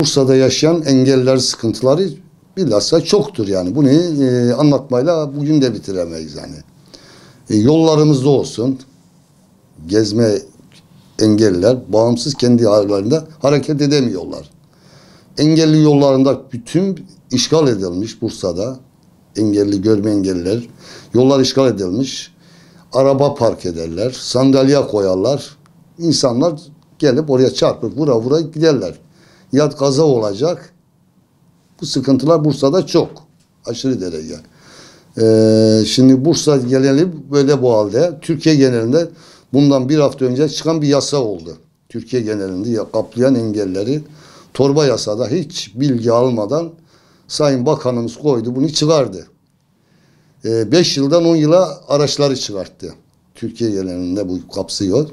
Bursa'da yaşayan engelliler sıkıntıları bilhassa çoktur yani. Bunu anlatmayla bugün de bitiremeyiz yani. Yollarımızda olsun, gezme engelliler bağımsız kendi hallerinde hareket edemiyorlar. Engelli yollarında bütün işgal edilmiş Bursa'da. Engelli, görme engelliler. Yollar işgal edilmiş. Araba park ederler, sandalye koyarlar. İnsanlar gelip oraya çarpıp vura vura giderler. Ya kaza olacak. Bu sıkıntılar Bursa'da çok. Aşırı derece. Şimdi Bursa geneli böyle bu halde. Türkiye genelinde bundan bir hafta önce çıkan bir yasa oldu. Türkiye genelinde kaplayan engelleri torba yasada hiç bilgi almadan Sayın Bakanımız koydu, bunu çıkardı. 5 yıldan 10 yıla araçları çıkarttı. Türkiye genelinde bu kapsıyor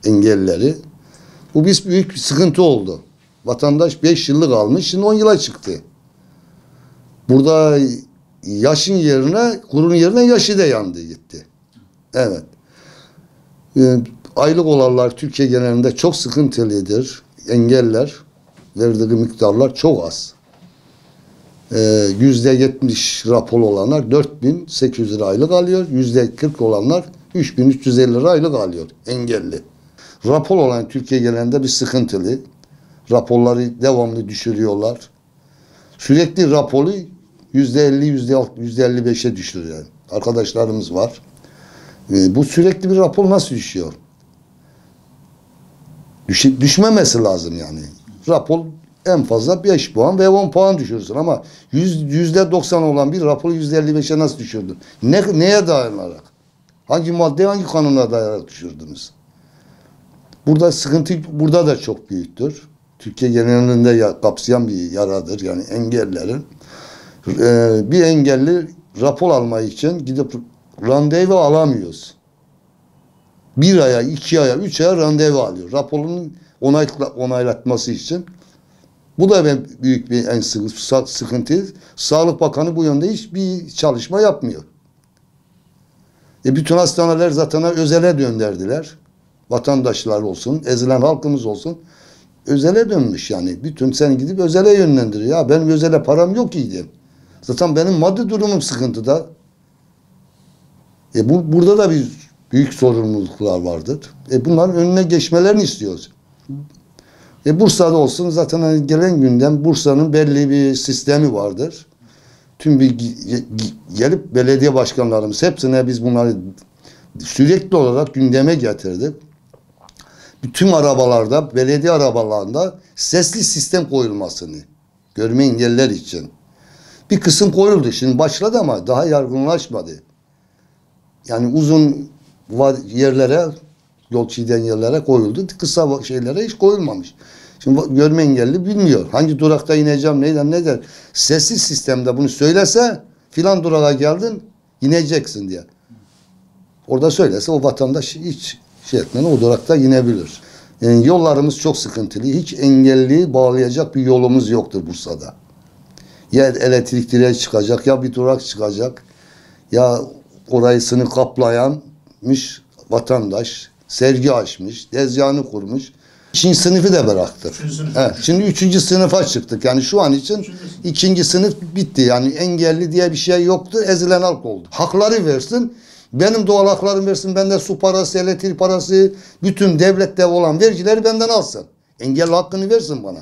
engellileri. Bu büyük bir sıkıntı oldu. Vatandaş 5 yıllık almış, şimdi 10 yıla çıktı. Burada yaşın yerine, kurun yerine yaşı da yandı gitti. Evet. Aylık olanlar Türkiye genelinde çok sıkıntılıdır. Engeller, verdiği miktarlar çok az. %70 rapor olanlar 4.800 lira aylık alıyor. %40 olanlar 3.350 lira aylık alıyor engelli. Rapor olan Türkiye genelinde bir sıkıntılı. Raporları devamlı düşürüyorlar. Sürekli raporu %50, %55'e düşürüyor. Arkadaşlarımız var. Bu sürekli bir rapor nasıl düşüyor? Düşmemesi lazım yani. Rapor en fazla 5 puan ve 10 puan düşürsün ama %90 olan bir raporu %55'e nasıl düşürdün? Neye dayanarak? Hangi madde, hangi kanuna dayanarak düşürdünüz? Burada sıkıntı burada da çok büyüktür. Türkiye genelinde kapsayan bir yaradır. Yani engellerin. Bir engelli rapor almak için gidip randevu alamıyoruz. 1 aya, 2 aya, 3 aya randevu alıyor. Raporunun onaylatması için. Bu da büyük bir sıkıntı. Sağlık Bakanı bu yönde hiçbir çalışma yapmıyor. Bütün hastaneler zaten özele döndürdüler. Vatandaşlar olsun, ezilen halkımız olsun. Özele dönmüş yani. Bütün sen gidip özele yönlendiriyor. Ya benim özele param yok iyiydi. Zaten benim maddi durumum sıkıntıda. Burada da bir büyük sorumluluklar vardır. Bunların önüne geçmelerini istiyoruz. Bursa'da olsun zaten gelen günden Bursa'nın belli bir sistemi vardır. Tüm gelip belediye başkanlarımız hepsine biz bunları sürekli olarak gündeme getirdik. Bütün arabalarda, belediye arabalarında sesli sistem koyulmasını görme engelliler için. Bir kısım koyuldu. Şimdi başladı ama daha yaygınlaşmadı. Yani uzun yerlere, yol çiğden yerlere koyuldu. Kısa şeylere hiç koyulmamış. Şimdi görme engelli bilmiyor. Hangi durakta ineceğim, neyden ne der. Sesli sistemde bunu söylese filan durağa geldin ineceksin diye. Orada söylese o vatandaş hiç etmeden o durakta inebilir. Yani yollarımız çok sıkıntılı. Hiç engelliyi bağlayacak bir yolumuz yoktur Bursa'da. Ya elektrik direği çıkacak ya bir durak çıkacak. Ya orayı sınıf kaplayanmış vatandaş sergi açmış, tezgahını kurmuş. 2. sınıfı da bıraktık. Evet, şimdi 3. sınıfa çıktık. Yani şu an için 2. sınıf bitti. Yani engelli diye bir şey yoktu. Ezilen halk oldu. Hakları versin. Benim doğal haklarımı versin. Benden su parası, elektrik parası, bütün devlette olan vergileri benden alsın. Engelli hakkını versin bana.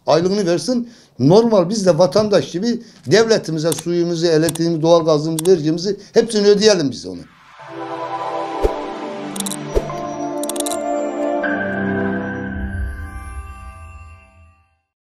Aylığını versin. Normal biz de vatandaş gibi devletimize suyumuzu, elektriğimizi, doğalgazımızı, vergimizi hepsini ödeyelim biz onu.